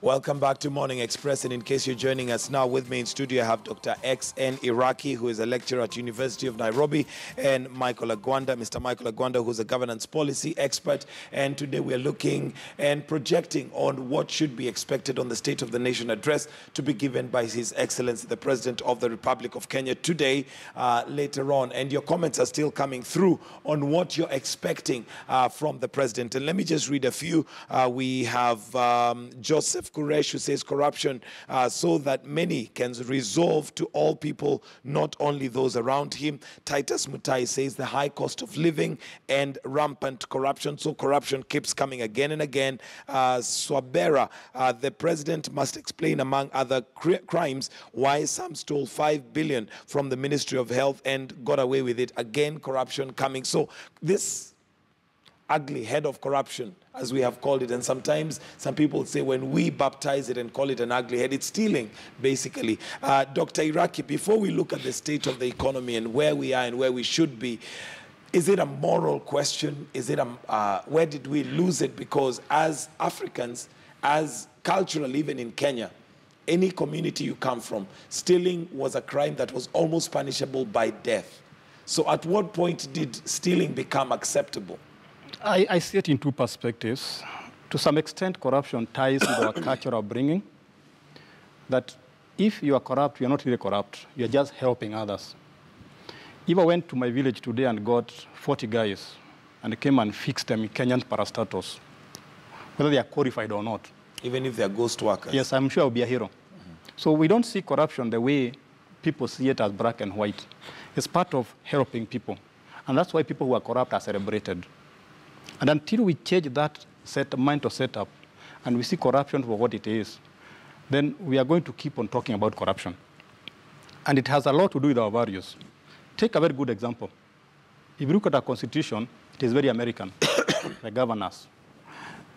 Welcome back to Morning Express, and in case you're joining us now, with me in studio I have Dr. XN Iraqi, who is a lecturer at University of Nairobi, and Michael Agwanda, Mr. Michael Agwanda, who's a governance policy expert. And today we're looking and projecting on what should be expected on the State of the Nation address to be given by His Excellency, the President of the Republic of Kenya today, later on. And your comments are still coming through on what you're expecting from the President. And let me just read a few. We have Joseph Kuresh, who says corruption so that many can resolve to all people, not only those around him. Titus Mutai says the high cost of living and rampant corruption. So corruption keeps coming again and again. Swabera, the president must explain, among other crimes, why some stole 5 billion from the Ministry of Health and got away with it. Again, corruption coming. So this ugly head of corruption, as we have called it, and sometimes some people say when we baptize it and call it an ugly head, it's stealing, basically. Dr. Iraqi, before we look at the state of the economy and where we are and where we should be, is it a moral question? Is it where did we lose it? Because as Africans, as cultural, even in Kenya, any community you come from, stealing was a crime that was almost punishable by death. So at what point did stealing become acceptable? I see it in two perspectives. To some extent, corruption ties with our culture of bringing. That if you are corrupt, you are not really corrupt. You are just helping others. If I went to my village today and got 40 guys and came and fixed them in Kenyan parastatos, whether they are qualified or not. Even if they are ghost workers? Yes, I'm sure I'll be a hero. So we don't see corruption the way people see it as black and white. It's part of helping people. And that's why people who are corrupt are celebrated. And until we change that mental setup and we see corruption for what it is, then we are going to keep on talking about corruption. And it has a lot to do with our values. Take a very good example. If you look at our Constitution, it is very American. The governors,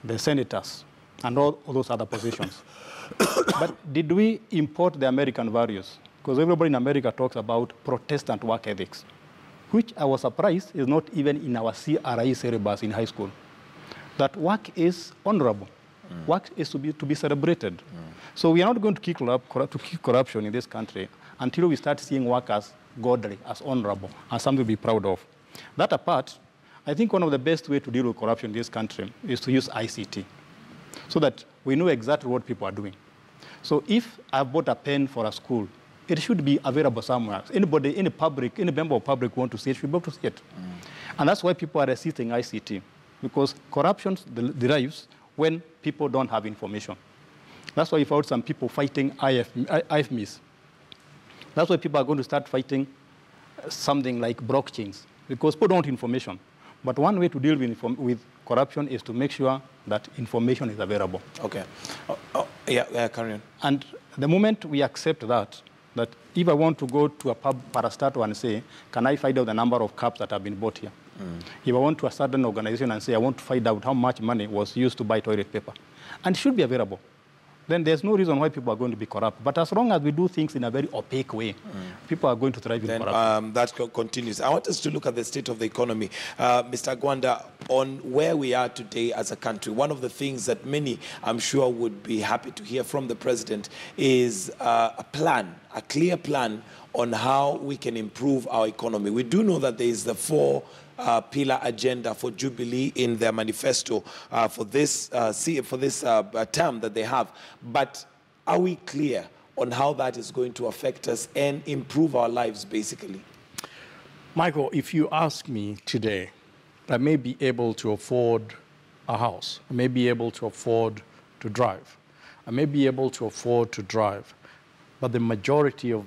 the senators, and all those other positions. But did we import the American values? Because everybody in America talks about Protestant work ethics, which I was surprised is not even in our CRE syllabus in high school. That work is honorable. Work is to be celebrated. So we are not going to kick corruption in this country until we start seeing work as godly, as honorable, as something to be proud of. That apart, I think one of the best ways to deal with corruption in this country is to use ICT, so that we know exactly what people are doing. So if I bought a pen for a school, it should be available somewhere. Anybody, any member of public want to see it, should be able to see it. And that's why people are resisting ICT, because corruption derives when people don't have information. That's why you found some people fighting IFMIS. That's why people are going to start fighting something like blockchains, because people don't want information. But one way to deal with corruption is to make sure that information is available. Okay. Yeah, carry on. And the moment we accept that if I want to go to a pub parastato and say, can I find out the number of cups that have been bought here? If I want to a certain organization and say, I want to find out how much money was used to buy toilet paper, and it should be available, then there's no reason why people are going to be corrupt. But as long as we do things in a very opaque way, people are going to thrive in corruption. That continues. I want us to look at the state of the economy. Mr. Agwanda, on where we are today as a country, one of the things that many, I'm sure, would be happy to hear from the president is a plan, a clear plan on how we can improve our economy. We do know that there is the four-pillar agenda for Jubilee in their manifesto for this term that they have. But are we clear on how that is going to affect us and improve our lives, basically? Michael, if you ask me today, I may be able to afford a house. I may be able to afford to drive. I may be able to afford to drive. But the majority of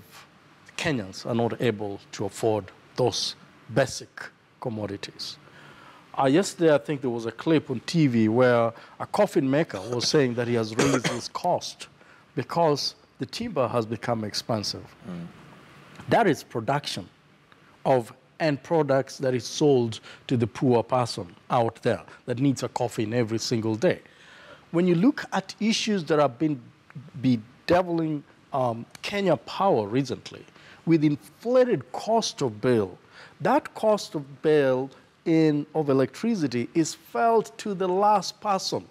Kenyans are not able to afford those basic commodities. Yesterday, I think there was a clip on TV where a coffin maker was saying that he has raised his cost because the timber has become expensive. That is production of end products that is sold to the poor person out there that needs a coffin every single day. When you look at issues that have been bedeviling Kenya power recently, with inflated cost of bill, that cost of bill of electricity is felt to the last person.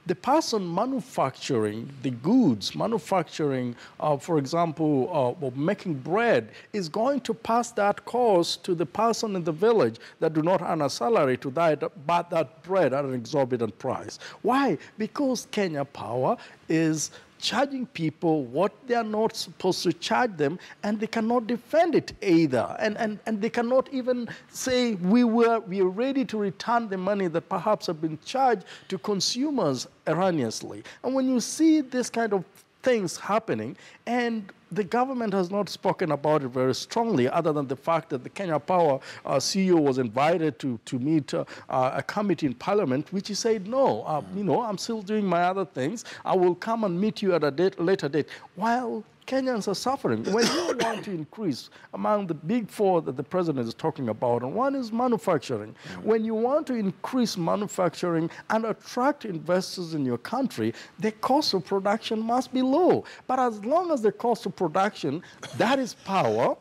the person manufacturing the goods, manufacturing, for example, making bread, is going to pass that cost to the person in the village that do not earn a salary to buy that bread at an exorbitant price. Why? Because Kenya Power is charging people what they are not supposed to charge them, and they cannot defend it either. And they cannot even say, we are ready to return the money that perhaps have been charged to consumers erroneously. And when you see this kind of things happening, and the government has not spoken about it very strongly, other than the fact that the Kenya Power CEO was invited to meet a committee in Parliament, which he said, no, you know, I'm still doing my other things. I will come and meet you at a later date. While Kenyans are suffering. When you want to increase among the big four that the president is talking about, and one is manufacturing. When you want to increase manufacturing and attract investors in your country, the cost of production must be low. But as long as the cost of production, that is power,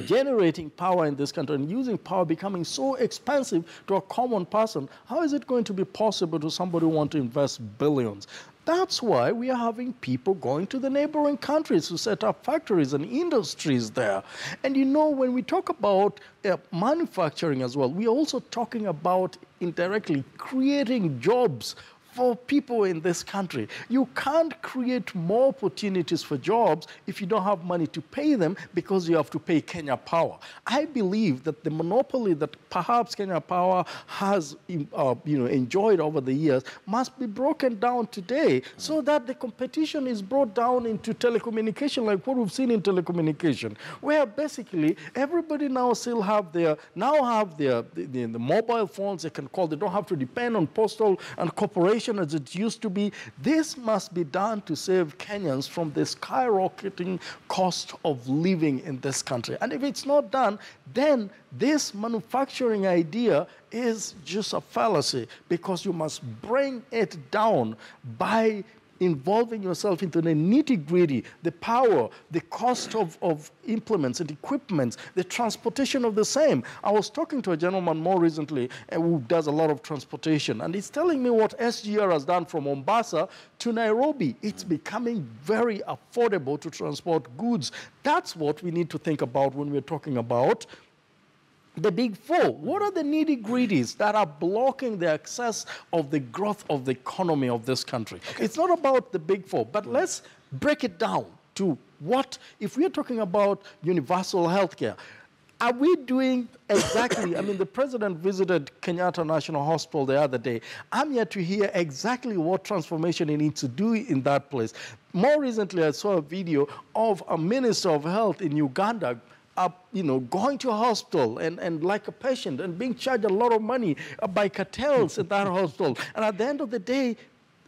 generating power in this country and using power becoming so expensive to a common person, how is it going to be possible to somebody who wants to invest billions? That's why we are having people going to the neighboring countries to set up factories and industries there. And you know, when we talk about manufacturing as well, we are also talking about indirectly creating jobs for people in this country. You can't create more opportunities for jobs if you don't have money to pay them, because you have to pay Kenya Power. I believe that the monopoly that perhaps Kenya Power has enjoyed over the years must be broken down today, so that the competition is brought down into telecommunication, like what we've seen in telecommunication, where basically everybody now still have the mobile phones they can call. They don't have to depend on postal and corporation as it used to be. This must be done to save Kenyans from the skyrocketing cost of living in this country. And if it's not done, then this manufacturing idea is just a fallacy, because you must bring it down by involving yourself into the nitty-gritty, the power, the cost of implements and equipment, the transportation of the same. I was talking to a gentleman more recently who does a lot of transportation, and he's telling me what SGR has done from Mombasa to Nairobi. It's becoming very affordable to transport goods. That's what we need to think about when we're talking about the big four. What are the nitty-gritties that are blocking the access of the growth of the economy of this country? Okay. It's not about the big four, but let's break it down to what, if we're talking about universal healthcare, are we doing exactly, I mean, the president visited Kenyatta National Hospital the other day. I'm yet to hear exactly what transformation he needs to do in that place. More recently, I saw a video of a minister of health in Uganda going to a hospital and like a patient and being charged a lot of money by cartels at that hospital. And at the end of the day,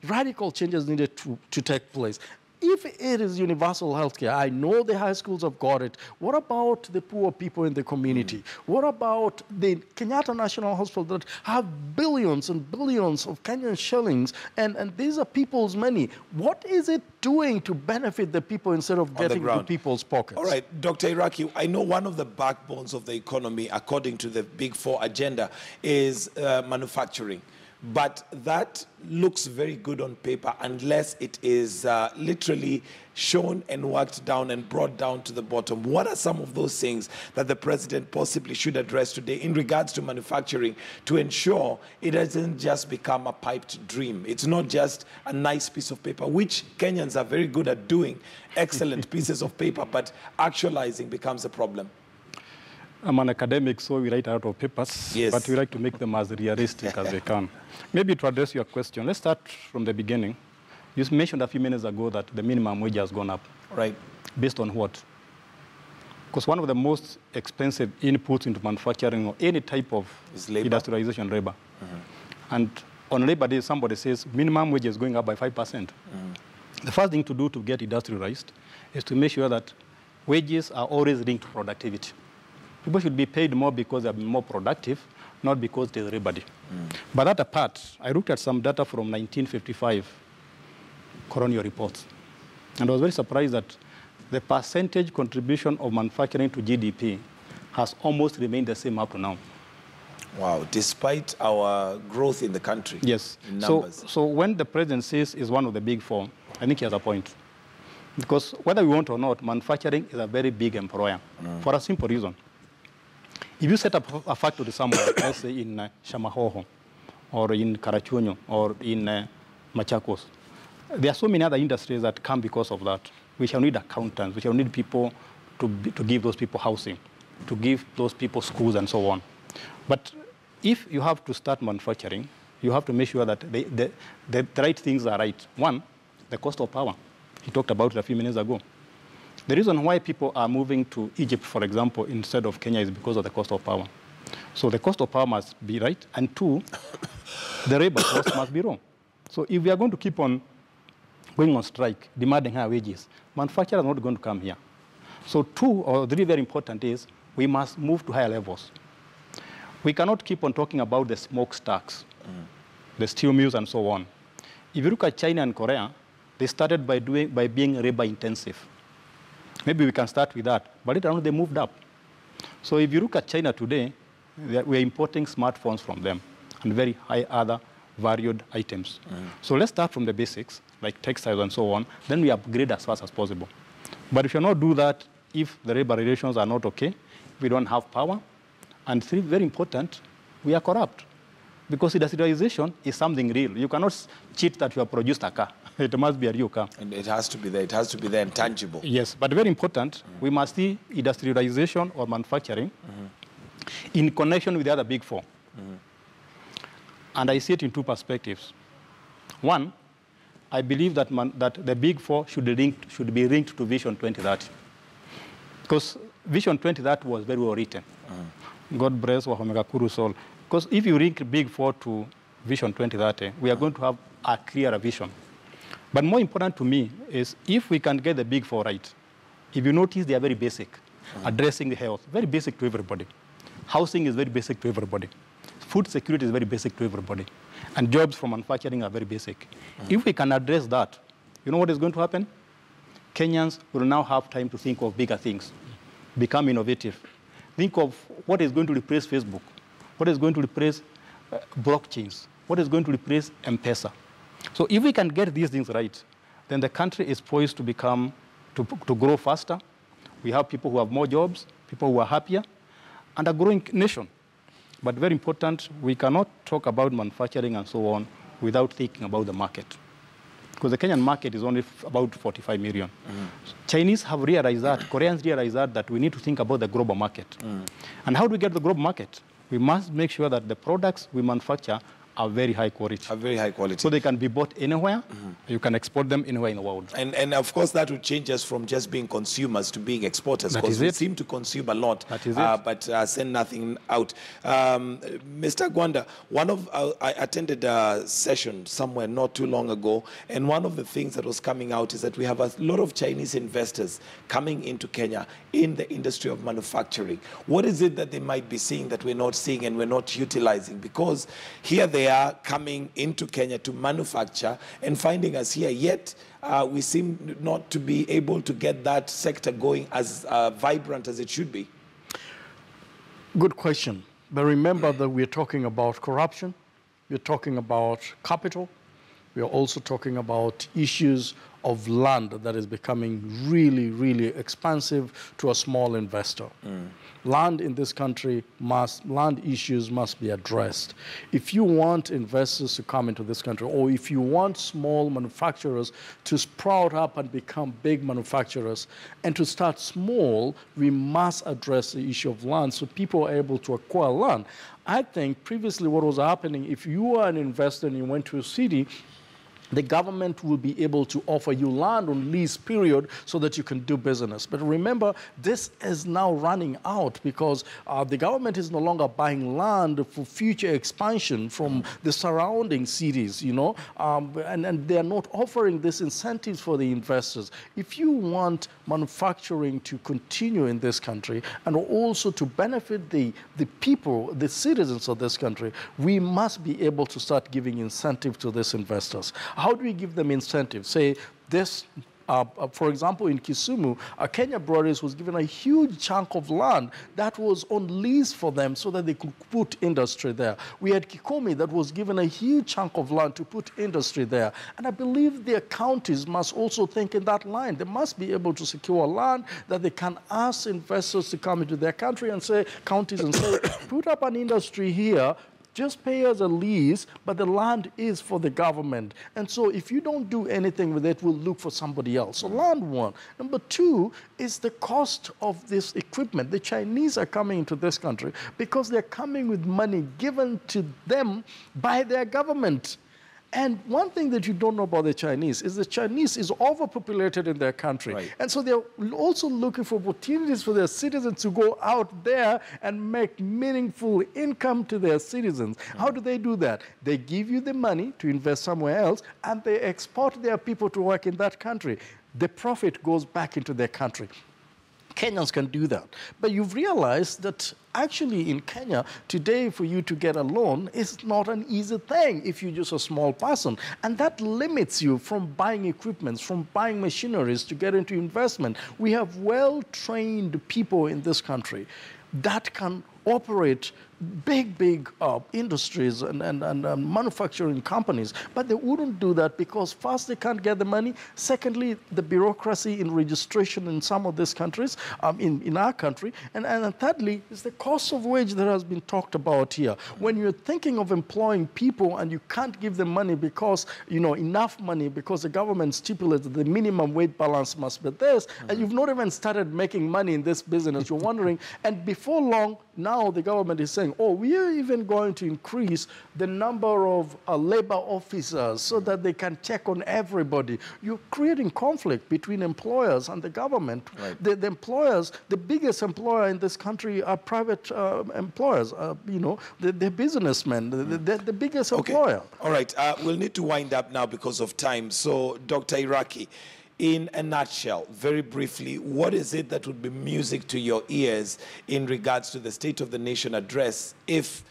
radical changes needed to take place. If it is universal healthcare, I know the high schools have got it. What about the poor people in the community? What about the Kenyatta National Hospital that have billions and billions of Kenyan shillings, and these are people's money? What is it doing to benefit the people instead of getting into people's pockets? All right, Dr. Iraki, I know one of the backbones of the economy, according to the Big Four agenda, is manufacturing. But that looks very good on paper unless it is literally shown and worked down and brought down to the bottom. What are some of those things that the president possibly should address today in regards to manufacturing to ensure it doesn't just become a piped dream? It's not just a nice piece of paper, which Kenyans are very good at doing, excellent pieces of paper, but actualizing becomes a problem. I'm an academic, so we write a lot of papers, yes, but we like to make them as realistic as we can. Maybe to address your question, let's start from the beginning. You mentioned a few minutes ago that the minimum wage has gone up. Right. Based on what? Because one of the most expensive inputs into manufacturing or any type of industrialization, labor. And on Labor Day, somebody says minimum wage is going up by 5%. The first thing to do to get industrialized is to make sure that wages are always linked to productivity. People should be paid more because they're more productive, not because they're everybody. But that apart, I looked at some data from 1955 colonial reports. And I was very surprised that the percentage contribution of manufacturing to GDP has almost remained the same up to now. Wow, despite our growth in the country. Yes. In numbers. So when the president says is one of the big four, I think he has a point. Because whether we want or not, manufacturing is a very big employer for a simple reason. If you set up a factory somewhere, let's say in Shamahoho, or in Karachuonyo, or in Machakos, there are so many other industries that come because of that. We shall need accountants, we shall need people to give those people housing, to give those people schools and so on. But if you have to start manufacturing, you have to make sure that the right things are right. One, the cost of power. He talked about it a few minutes ago. The reason why people are moving to Egypt, for example, instead of Kenya is because of the cost of power. So the cost of power must be right. And two, the labor cost must be low. So if we are going to keep on going on strike, demanding higher wages, manufacturers are not going to come here. So two or three very important is we must move to higher levels. We cannot keep on talking about the smokestacks, the steel mills and so on. If you look at China and Korea, they started by being labor intensive. Maybe we can start with that, but later on they moved up. So if you look at China today, we're importing smartphones from them and very high other valued items. So let's start from the basics, like textiles and so on, then we upgrade as fast as possible. But if you not do that, if the labor relations are not okay, we don't have power, and three, very important, we are corrupt. Because industrialization is something real. You cannot cheat that you have produced a car. It must be a real car. And it has to be there. It has to be there and tangible. Yes, but very important, we must see industrialization or manufacturing in connection with the other big four. And I see it in two perspectives. One, I believe that, that the big four should be linked to Vision 2030. Because Vision 2030 was very well written. God bless Wahomega Kuru's soul. Because if you link big four to Vision 2030, we are going to have a clearer vision. But more important to me is if we can get the big four right, if you notice they are very basic, addressing the health, very basic to everybody. Housing is very basic to everybody. Food security is very basic to everybody. And jobs from manufacturing are very basic. If we can address that, you know what is going to happen? Kenyans will now have time to think of bigger things, become innovative. Think of what is going to replace Facebook, what is going to replace blockchains, what is going to replace M-Pesa. So if we can get these things right, then the country is poised to to grow faster. We have people who have more jobs, people who are happier, and a growing nation. But very important, we cannot talk about manufacturing and so on without thinking about the market. Because the Kenyan market is only about 45 million. Chinese have realized that, Koreans realize that we need to think about the global market. And how do we get the global market? We must make sure that the products we manufacture are very high quality. Are very high quality. So they can be bought anywhere. You can export them anywhere in the world. And of course, that would change us from just being consumers to being exporters. Because we seem to consume a lot, but send nothing out. Mr. Gwanda, I attended a session somewhere not too long ago, and one of the things that was coming out is that we have a lot of Chinese investors coming into Kenya in the industry of manufacturing. What is it that they might be seeing that we're not seeing and we're not utilizing? Because here they are coming into Kenya to manufacture and finding us here, yet we seem not to be able to get that sector going as vibrant as it should be. Good question. But remember that we're talking about corruption, we're talking about capital, we are also talking about issues of land that is becoming really, really expensive to a small investor. Land in this country land issues must be addressed. If you want investors to come into this country, or if you want small manufacturers to sprout up and become big manufacturers, and to start small, we must address the issue of land so people are able to acquire land. I think previously what was happening, if you are an investor and you went to a city, the government will be able to offer you land on lease period so that you can do business. But remember, this is now running out because the government is no longer buying land for future expansion from the surrounding cities, you know, and they're not offering these incentives for the investors. If you want manufacturing to continue in this country and also to benefit the people, the citizens of this country, we must be able to start giving incentive to these investors. How do we give them incentives? Say, this For example, in Kisumu, Kenya Breweries was given a huge chunk of land that was on lease for them so that they could put industry there. We had Kikomi that was given a huge chunk of land to put industry there. And I believe their counties must also think in that line. They must be able to secure land that they can ask investors to come into their country and say, counties and say, put up an industry here, just pay us a lease, but the land is for the government. And so if you don't do anything with it, we'll look for somebody else. So land one. Number two is the cost of this equipment. The Chinese are coming into this country because they're coming with money given to them by their government. And one thing that you don't know about the Chinese is overpopulated in their country. Right. And so they're also looking for opportunities for their citizens to go out there and make meaningful income to their citizens. How do they do that? They give you the money to invest somewhere else, and they export their people to work in that country. The profit goes back into their country. Kenyans can do that. But you've realized that actually in Kenya, today for you to get a loan is not an easy thing if you're just a small person. And that limits you from buying equipment, from buying machineries to get into investment. We have well-trained people in this country that can operate big industries and manufacturing companies, but they wouldn't do that because first, they can't get the money. Secondly, the bureaucracy in registration in some of these countries, in our country. And thirdly, is the cost of wage that has been talked about here. When you're thinking of employing people and you can't give them money because, enough money because the government stipulates that the minimum wage balance must be this, and you've not even started making money in this business, you're wondering, and before long, now the government is saying, oh, we are even going to increase the number of labor officers so that they can check on everybody. You're creating conflict between employers and the government. Right. The employers, the biggest employer in this country are private employers, the businessmen, the biggest employer. All right, we'll need to wind up now because of time. So, Dr. Iraki, in a nutshell, very briefly, what is it that would be music to your ears in regards to the State of the Nation address, if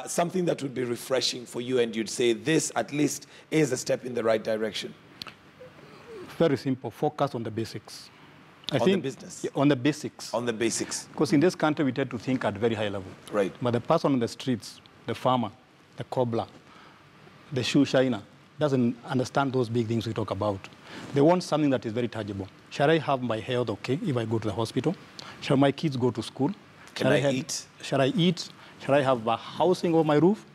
something that would be refreshing for you and you'd say this at least is a step in the right direction? Very simple. Focus on the basics. I think the business? Yeah, on the basics. On the basics. Because in this country, we tend to think at very high level. Right. But the person on the streets, the farmer, the cobbler, the shoe shiner, doesn't understand those big things we talk about. They want something that is very tangible. Shall I have my health okay if I go to the hospital? Shall my kids go to school? Can I eat? Shall I eat? Shall I have a housing over my roof?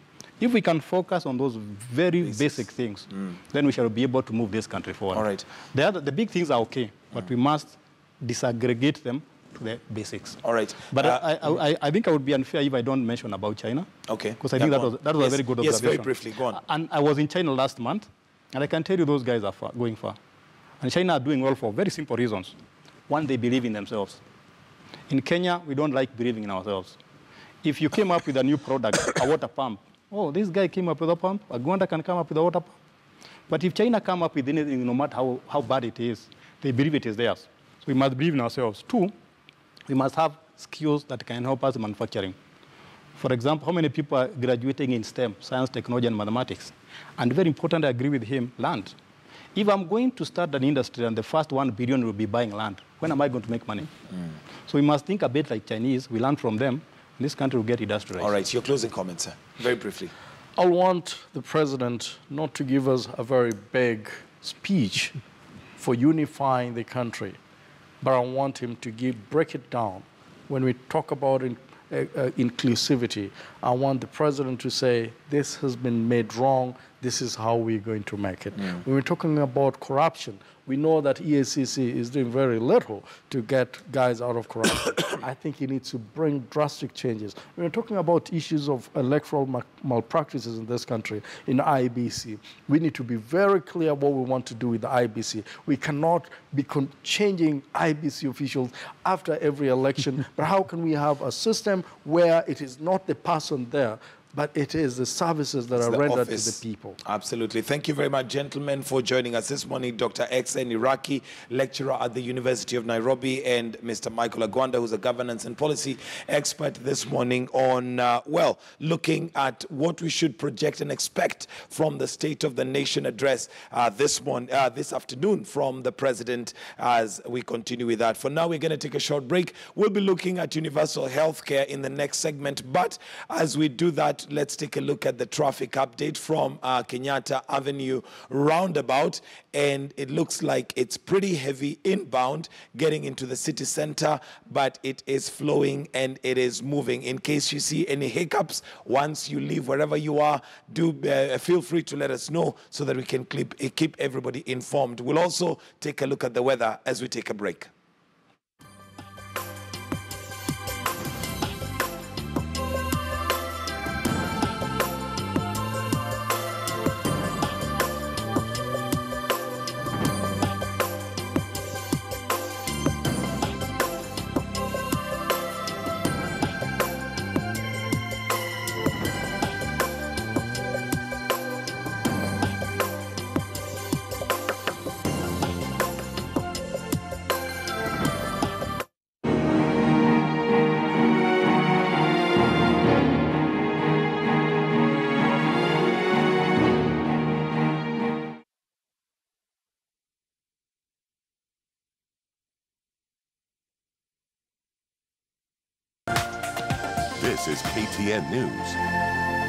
If we can focus on those very basic things, then we shall be able to move this country forward. All right. The big things are okay, but we must disaggregate them to the basics. All right. But I think I would be unfair if I don't mention about China. Okay. Because I think that was a very good observation. Yes, very briefly, go on. And I was in China last month, and I can tell you those guys are going far. And China are doing well for very simple reasons. One, they believe in themselves. In Kenya, we don't like believing in ourselves. If you came up with a new product, a water pump, oh, this guy came up with a pump, a Gwanda can come up with a water pump. But if China come up with anything, no matter how bad it is, they believe it is theirs. So we must believe in ourselves. Two, we must have skills that can help us in manufacturing. For example, how many people are graduating in STEM, science, technology, and mathematics? And very important, I agree with him, land. If I'm going to start an industry and the first 1 billion will be buying land, when am I going to make money? So we must think a bit like Chinese. We learn from them. And this country will get industrialized. All right, your closing comments, sir, very briefly. I want the president not to give us a very big speech for unifying the country, but I want him to break it down. When we talk about inclusivity, I want the president to say, this has been made wrong, this is how we're going to make it. When we're talking about corruption, we know that EACC is doing very little to get guys out of corruption. I think he needs to bring drastic changes. When we're talking about issues of electoral malpractices in this country, in IBC, we need to be very clear what we want to do with the IBC. We cannot be changing IBC officials after every election, but how can we have a system where it is not the person there but it is the services that It's are the rendered to office. the people. Absolutely. Thank you very much, gentlemen, for joining us this morning. Dr. XN Iraqi, lecturer at the University of Nairobi, and Mr. Michael Agwanda, who's a governance and policy expert this morning on, well, looking at what we should project and expect from the State of the Nation address this afternoon from the President as we continue with that. For now, we're going to take a short break. We'll be looking at universal health care in the next segment, but as we do that, let's take a look at the traffic update from Kenyatta Avenue roundabout, and it looks like it's pretty heavy inbound getting into the city center, but it is flowing and it is moving. In case you see any hiccups once you leave wherever you are, do feel free to let us know so that we can keep everybody informed. We'll also take a look at the weather as we take a break. This is KTN News.